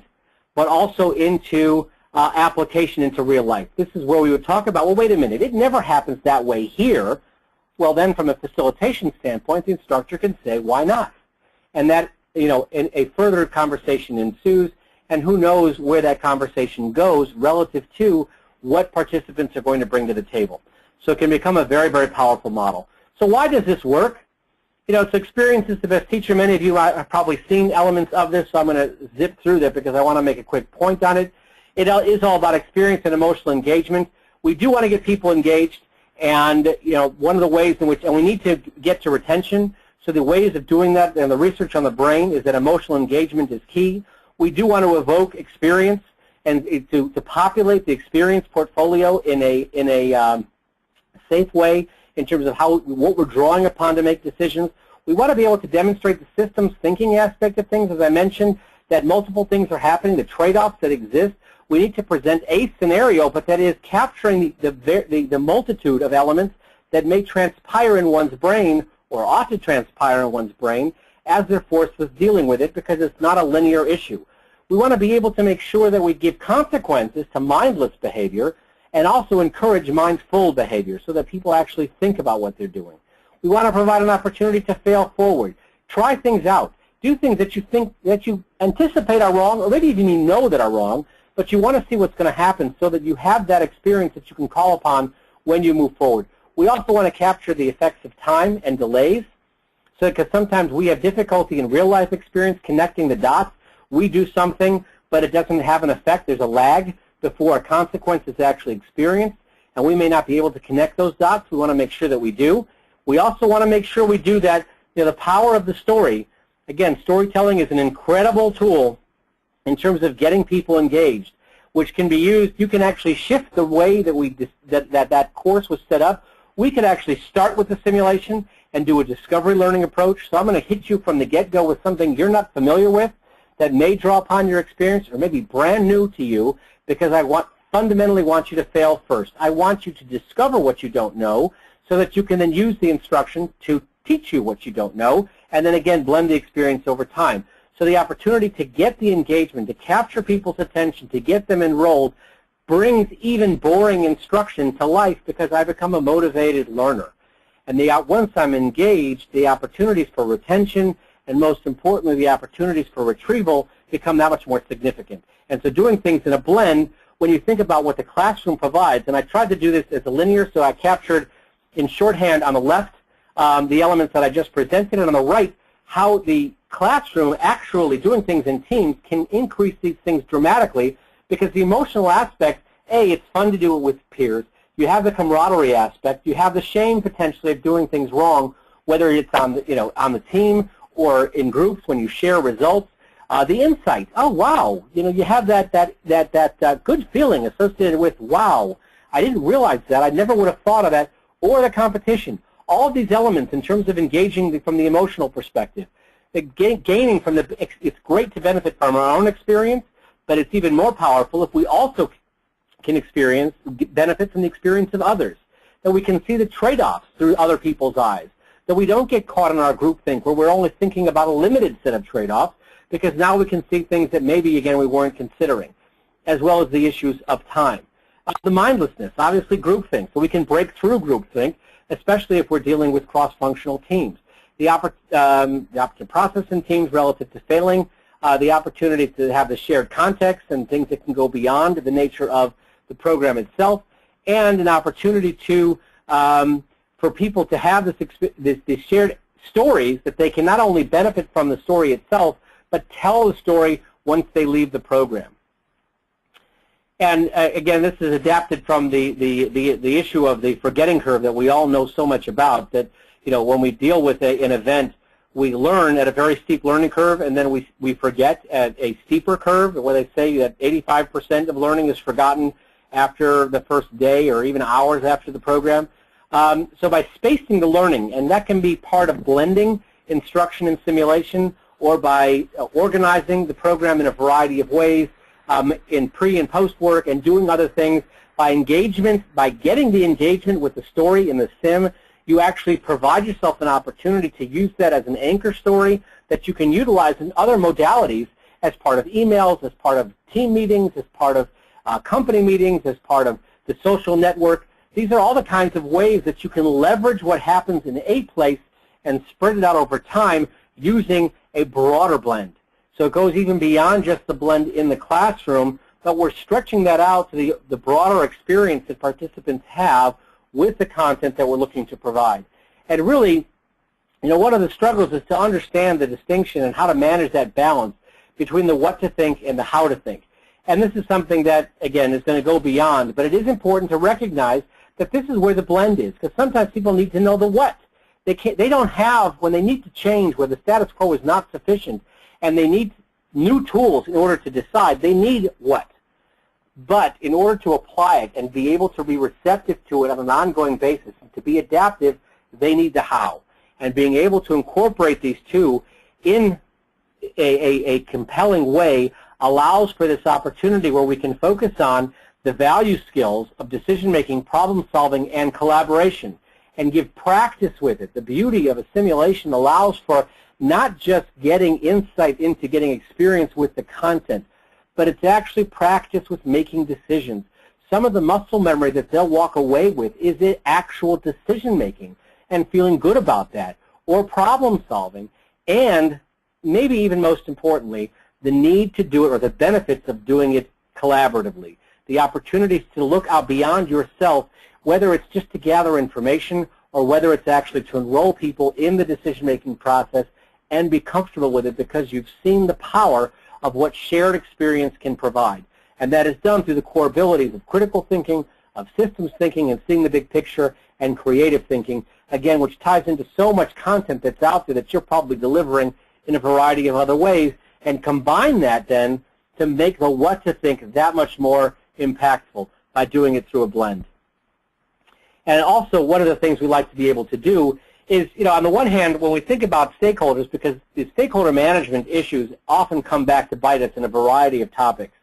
Speaker 2: but also into application into real life. This is where we would talk about, well, wait a minute, it never happens that way here. Well, then from a facilitation standpoint, the instructor can say, why not? And that, a further conversation ensues, and who knows where that conversation goes relative to what participants are going to bring to the table. So it can become a very, very powerful model. So why does this work? So experience is the best teacher. Many of you have probably seen elements of this, so I'm going to zip through that because I want to make a quick point on it. It is all about experience and emotional engagement. We do want to get people engaged, and one of the ways in which, and we need to get to retention. So the ways of doing that, and the research on the brain, is that emotional engagement is key. We do want to evoke experience and to populate the experience portfolio in a safe way in terms of what we're drawing upon to make decisions. We want to be able to demonstrate the systems thinking aspect of things, as I mentioned, that multiple things are happening, the trade-offs that exist. We need to present a scenario, but that is capturing the multitude of elements that may transpire in one's brain, or ought to transpire in one's brain, as they're forced with dealing with it, because it's not a linear issue. We want to be able to make sure that we give consequences to mindless behavior, and also encourage mindful behavior so that people actually think about what they're doing. We want to provide an opportunity to fail forward. Try things out. Do things that you anticipate are wrong, or maybe even you know that are wrong, but you want to see what's going to happen so that you have that experience that you can call upon when you move forward. We also want to capture the effects of time and delays, because sometimes we have difficulty in real life experience connecting the dots. We do something, but it doesn't have an effect. There's a lag before a consequence is actually experienced, and we may not be able to connect those dots. We want to make sure that we do. We also want to make sure we do that. The power of the story. Again, storytelling is an incredible tool in terms of getting people engaged, which can be used. You can actually shift the way that that course was set up. We could actually start with the simulation and do a discovery learning approach. So I'm going to hit you from the get-go with something you're not familiar with that may draw upon your experience or maybe brand new to you, because I fundamentally want you to fail first. I want you to discover what you don't know so that you can then use the instruction to teach you what you don't know, and then again blend the experience over time. So the opportunity to get the engagement, to capture people's attention, to get them enrolled, brings even boring instruction to life because I become a motivated learner. And once I'm engaged, the opportunities for retention and most importantly the opportunities for retrieval become that much more significant. And so doing things in a blend, when you think about what the classroom provides, and I tried to do this as a linear, so I captured in shorthand on the left the elements that I just presented, and on the right how the classroom actually doing things in teams can increase these things dramatically, because the emotional aspect, it's fun to do it with peers. You have the camaraderie aspect. You have the shame potentially of doing things wrong, whether it's on the, on the team or in groups when you share results. The insight, oh wow, you have that good feeling associated with, wow, I didn't realize that, I never would have thought of that, or the competition. All of these elements in terms of engaging from the emotional perspective, gaining from it's great to benefit from our own experience, but it's even more powerful if we also can benefit from the experience of others, that we can see the trade-offs through other people's eyes, that we don't get caught in our groupthink where we're only thinking about a limited set of trade-offs, because now we can see things that maybe, again, we weren't considering, as well as the issues of time. The mindlessness, obviously groupthink, so we can break through groupthink, especially if we're dealing with cross-functional teams. The opportunity to process in teams relative to failing, the opportunity to have the shared context and things that can go beyond the nature of the program itself, and an opportunity to for people to have this shared stories that they can not only benefit from the story itself, but tell the story once they leave the program. And again, this is adapted from the issue of the forgetting curve that we all know so much about, that when we deal with an event, we learn at a very steep learning curve, and then we forget at a steeper curve, where they say that 85% of learning is forgotten after the first day or even hours after the program. So by spacing the learning, and that can be part of blending instruction and simulation, or by organizing the program in a variety of ways, in pre and post work, and doing other things, by engagement, by getting the engagement with the story in the sim, you actually provide yourself an opportunity to use that as an anchor story that you can utilize in other modalities as part of emails, as part of team meetings, as part of company meetings, as part of the social network. These are all the kinds of ways that you can leverage what happens in a place and spread it out over time using a broader blend. So it goes even beyond just the blend in the classroom, but we're stretching that out to the broader experience that participants have with the content that we're looking to provide. And really, one of the struggles is to understand the distinction and how to manage that balance between the what to think and the how to think. And this is something that, again, is going to go beyond, but it is important to recognize that this is where the blend is, because sometimes people need to know the what. They don't have, when they need to change, where the status quo is not sufficient, and they need new tools in order to decide, they need what. But in order to apply it and be able to be receptive to it on an ongoing basis and to be adaptive, they need the how. And being able to incorporate these two in a compelling way allows for this opportunity where we can focus on the value skills of decision-making, problem-solving, and collaboration, and give practice with it. The beauty of a simulation allows for not just getting insight into getting experience with the content, but it's actually practice with making decisions. Some of the muscle memory that they'll walk away with is the actual decision-making and feeling good about that, or problem-solving, and maybe even most importantly, the need to do it, or the benefits of doing it collaboratively. The opportunities to look out beyond yourself, whether it's just to gather information or whether it's actually to enroll people in the decision-making process and be comfortable with it because you've seen the power of what shared experience can provide. And that is done through the core abilities of critical thinking, of systems thinking, and seeing the big picture, and creative thinking, again, which ties into so much content that's out there that you're probably delivering in a variety of other ways, and combine that then to make the what to think that much more impactful by doing it through a blend. And also, one of the things we like to be able to do is, on the one hand, when we think about stakeholders, because the stakeholder management issues often come back to bite us in a variety of topics.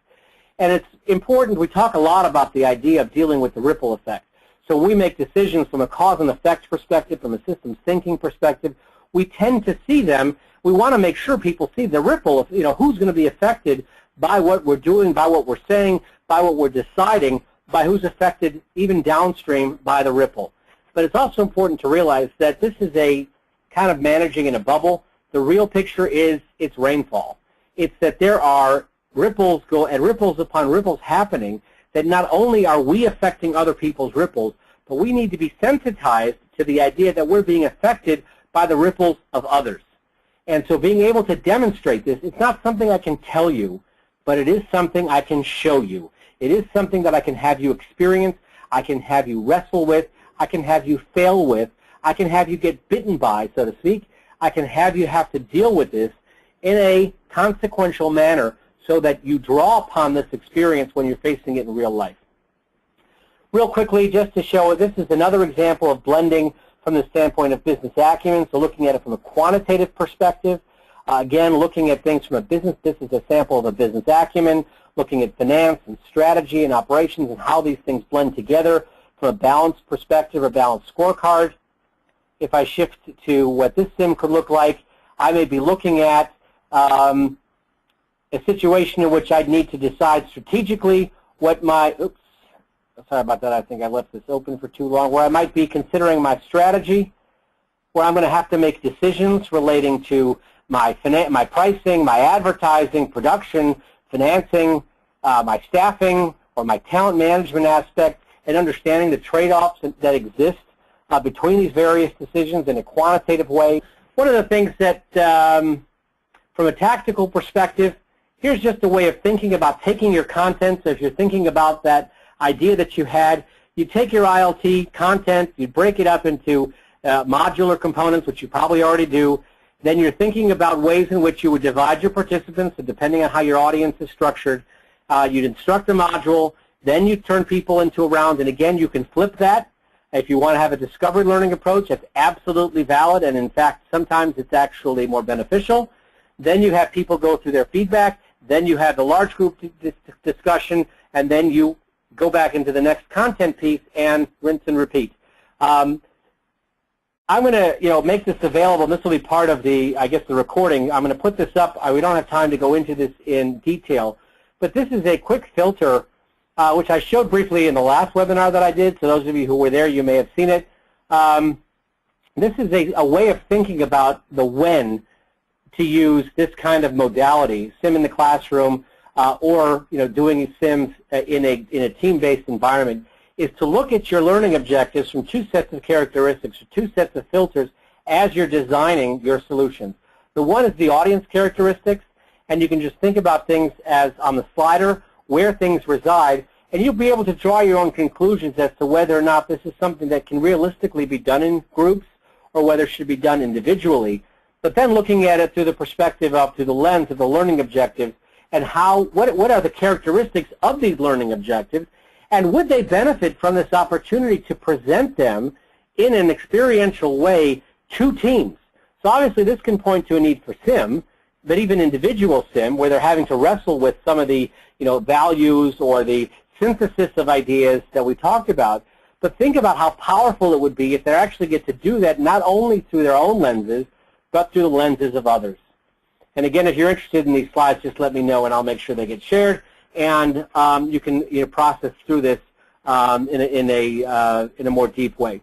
Speaker 2: And it's important, we talk a lot about the idea of dealing with the ripple effect. So we make decisions from a cause and effect perspective, from a systems thinking perspective. We tend to see them we want to make sure people see the ripple of, who's going to be affected by what we're doing, by what we're saying, by what we're deciding, by who's affected even downstream by the ripple. But it's also important to realize that this is a kind of managing in a bubble. The real picture is it's rainfall. It's that there are ripples upon ripples happening, that not only are we affecting other people's ripples, but we need to be sensitized to the idea that we're being affected by the ripples of others. And so being able to demonstrate this, it's not something I can tell you, but it is something I can show you. It is something that I can have you experience, I can have you wrestle with, I can have you fail with, I can have you get bitten by, so to speak. I can have you have to deal with this in a consequential manner so that you draw upon this experience when you're facing it in real life. Real quickly, just to show, this is another example of blending from the standpoint of business acumen, so looking at it from a quantitative perspective. Again, looking at things from a business, this is a sample of a business acumen, looking at finance and strategy and operations and how these things blend together from a balanced perspective or balanced scorecard. If I shift to what this sim could look like, I may be looking at a situation in which I'd need to decide strategically what my, oops, sorry about that, I think I left this open for too long, where I might be considering my strategy, where I'm going to have to make decisions relating to my pricing, my advertising, production, financing, my staffing, or my talent management aspect, and understanding the trade-offs that exist between these various decisions in a quantitative way. One of the things that, from a tactical perspective, here's just a way of thinking about taking your content. So if you're thinking about that idea that you had, you take your ILT content, you break it up into modular components, which you probably already do. Then you're thinking about ways in which you would divide your participants, and depending on how your audience is structured, you'd instruct a module, then you turn people into a round, and again, you can flip that. If you want to have a discovery learning approach, that's absolutely valid, and in fact, sometimes it's actually more beneficial. Then you have people go through their feedback, then you have the large group discussion, and then you go back into the next content piece and rinse and repeat. I'm going to, make this available. This will be part of the, the recording. I'm going to put this up. We don't have time to go into this in detail, but this is a quick filter, which I showed briefly in the last webinar that I did. So those of you who were there, you may have seen it. This is a way of thinking about the when to use this kind of modality, sim in the classroom, or doing sims in a team-based environment, is to look at your learning objectives from two sets of characteristics, or two sets of filters, as you're designing your solutions. The one is the audience characteristics, and you can just think about things as on the slider, where things reside, and you'll be able to draw your own conclusions as to whether or not this is something that can realistically be done in groups, or whether it should be done individually. But then looking at it through the perspective of, through the lens of the learning objectives, and what are the characteristics of these learning objectives, and would they benefit from this opportunity to present them in an experiential way to teams? So obviously this can point to a need for sim, but even individual sim, where they're having to wrestle with some of the values or the synthesis of ideas that we talked about. But think about how powerful it would be if they actually get to do that not only through their own lenses, but through the lenses of others. And again, if you're interested in these slides, just let me know and I'll make sure they get shared. And you can process through this in a more deep way.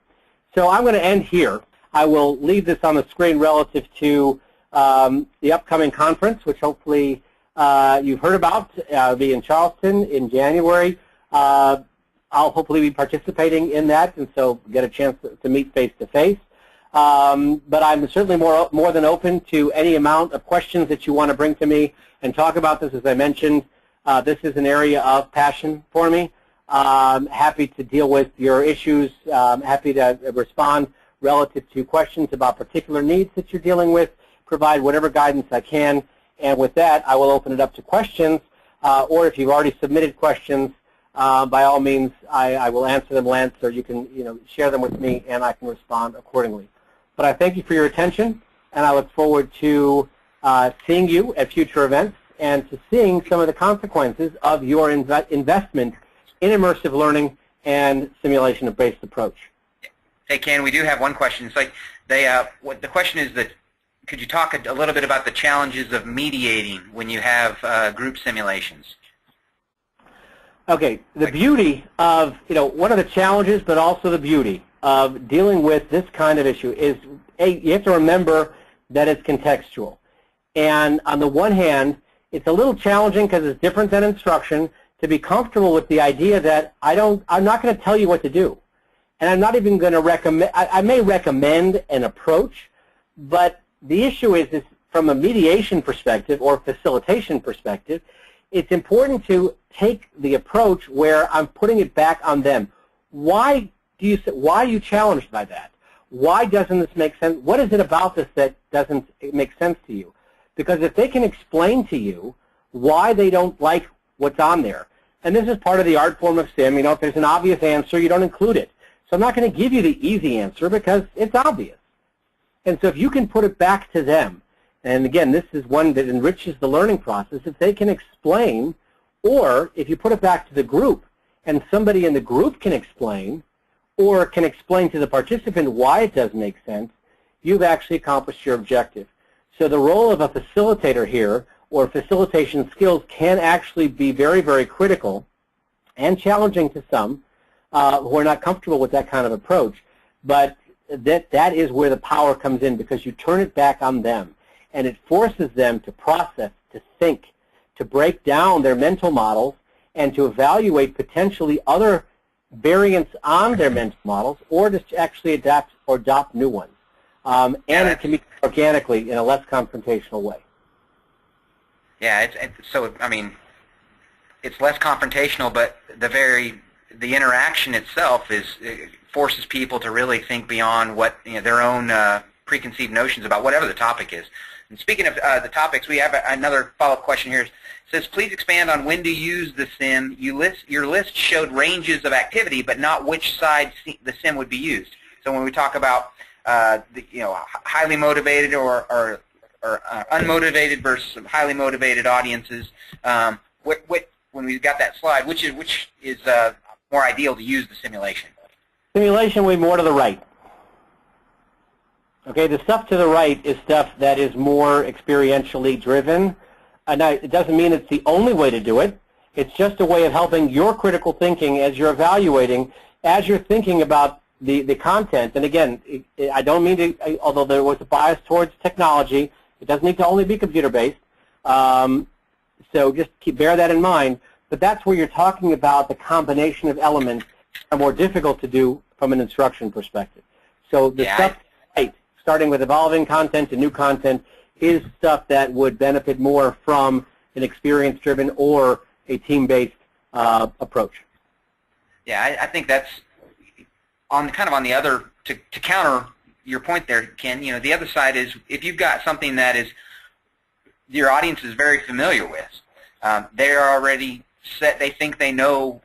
Speaker 2: So I'm going to end here. I will leave this on the screen relative to the upcoming conference, which hopefully you've heard about. It'll be in Charleston in January. I'll hopefully be participating in that, and so get a chance to meet face-to-face. But I'm certainly more than open to any amount of questions that you want to bring to me and talk about this. As I mentioned, this is an area of passion for me. Happy to deal with your issues. Happy to respond relative to questions about particular needs that you're dealing with, provide whatever guidance I can. And with that, I will open it up to questions. Or if you've already submitted questions, by all means, I will answer them, Lance, or you can share them with me and I can respond accordingly. But I thank you for your attention, and I look forward to seeing you at future events and to seeing some of the consequences of your investment in immersive learning and simulation-based approach.
Speaker 1: Hey, Ken, we do have one question. It's like the question is that could you talk a little bit about the challenges of mediating when you have group simulations?
Speaker 2: Okay, the beauty of, one of the challenges, but also the beauty of dealing with this kind of issue is, you have to remember that it's contextual. And on the one hand, it's a little challenging because it's different than instruction to be comfortable with the idea that I'm not going to tell you what to do. And I'm not even going to recommend, I may recommend an approach, but the issue is from a mediation perspective or facilitation perspective, it's important to take the approach where I'm putting it back on them. Why are you challenged by that? Why doesn't this make sense? What is it about this that doesn't make sense to you? Because if they can explain to you why they don't like what's on there, and this is part of the art form of sim, if there's an obvious answer, you don't include it. So I'm not going to give you the easy answer because it's obvious. And so if you can put it back to them, and again, this is one that enriches the learning process, if they can explain, or if you put it back to the group and somebody in the group can explain, or can explain to the participant why it does make sense, you've actually accomplished your objective. So the role of a facilitator here, or facilitation skills, can actually be very, very critical and challenging to some who are not comfortable with that kind of approach. But that is where the power comes in, because you turn it back on them. And it forces them to process, to think, to break down their mental models, and to evaluate potentially other variants on their mental models, or to actually adapt or adopt new ones. And it can be organically in a less confrontational way.
Speaker 1: Yeah, it's less confrontational, but the interaction itself forces people to really think beyond what their own preconceived notions about whatever the topic is. And speaking of the topics, we have another follow-up question here. It says, please expand on when to use the sim. Your list showed ranges of activity, but not which side the sim would be used. So when we talk about highly motivated or unmotivated versus highly motivated audiences, when we've got that slide, which is more ideal to use the simulation?
Speaker 2: Simulation way more to the right. Okay, the stuff to the right is stuff that is more experientially driven. And it doesn't mean it's the only way to do it. It's just a way of helping your critical thinking as you're evaluating, as you're thinking about the content. And again, I don't mean to, although there was a bias towards technology, it doesn't need to only be computer-based. So just bear that in mind. But that's where you're talking about the combination of elements that are more difficult to do from an instruction perspective. So the stuff, starting with evolving content to new content, is stuff that would benefit more from an experience-driven or a team-based approach.
Speaker 1: Yeah, I think that's on the other, to counter your point there, Ken. The other side is if you've got something that is your audience is very familiar with, they're already set. They think they know.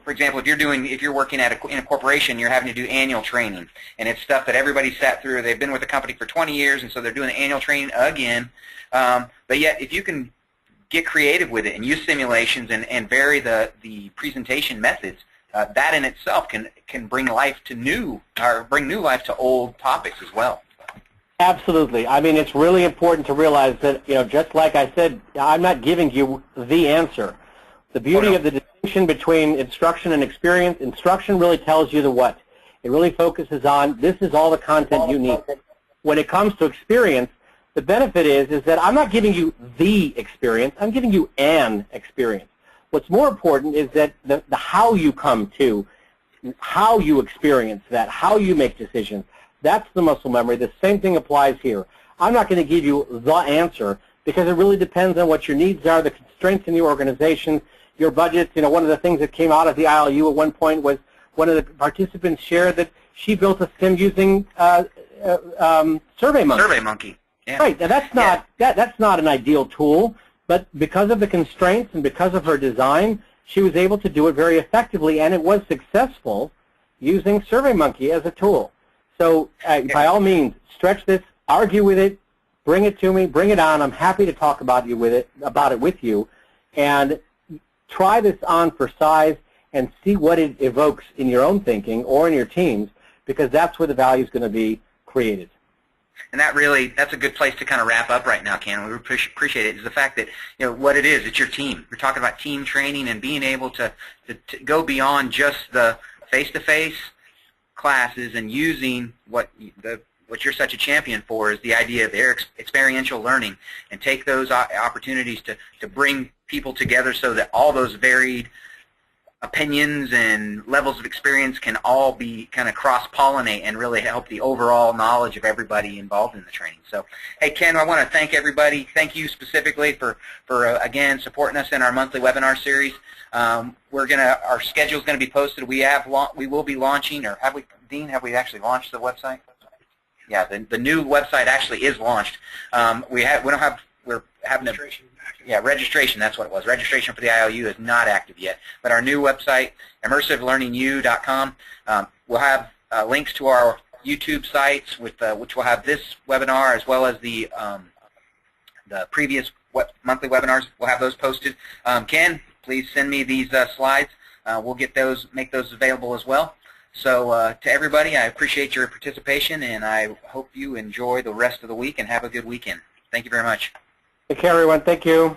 Speaker 1: For example, if you're working in a corporation, you're having to do annual training, and it's stuff that everybody sat through. They've been with the company for 20 years, and so they're doing the annual training again. But yet, if you can get creative with it and use simulations and vary the presentation methods, that in itself can bring life to new life to old topics as well.
Speaker 2: Absolutely. I mean, it's really important to realize that just like I said, I'm not giving you the answer. The beauty of the distinction between instruction and experience, instruction really tells you the what. It really focuses on this is all the content you need. When it comes to experience, the benefit is that I'm not giving you the experience, I'm giving you an experience. What's more important is that the how you come to, how you experience that, how you make decisions. That's the muscle memory. The same thing applies here. I'm not going to give you the answer because it really depends on what your needs are, the constraints in your organization, your budgets. One of the things that came out of the ILU at one point was one of the participants shared that she built a sim using SurveyMonkey.
Speaker 1: SurveyMonkey. Yeah.
Speaker 2: Right. Now that's not an ideal tool, but because of the constraints and because of her design, she was able to do it very effectively, and it was successful using SurveyMonkey as a tool. So by all means, stretch this, argue with it, bring it to me, bring it on. I'm happy to talk about it with you, and try this on for size and see what it evokes in your own thinking or in your teams, because that's where the value is going to be created.
Speaker 1: And that's a good place to kind of wrap up right now, Ken. We appreciate it, is the fact that, what it is, it's your team. We're talking about team training and being able to go beyond just the face-to-face classes and using what you're such a champion for is the idea of experiential learning, and take those opportunities to bring people together so that all those varied opinions and levels of experience can all be kind of cross-pollinate and really help the overall knowledge of everybody involved in the training. So, hey, Ken, I want to thank everybody. Thank you specifically for again, supporting us in our monthly webinar series. Our schedule is going to be posted. We will be launching, or Dean, have we actually launched the website? Yeah, the new website actually is launched. We're having registration, that's what it was. Registration for the IOU is not active yet. But our new website, immersivelearningu.com, will have links to our YouTube sites, which will have this webinar as well as the previous monthly webinars. We'll have those posted. Ken, please send me these slides. We'll make those available as well. So to everybody, I appreciate your participation, and I hope you enjoy the rest of the week and have a good weekend. Thank you very much.
Speaker 2: Take care, everyone. Thank you.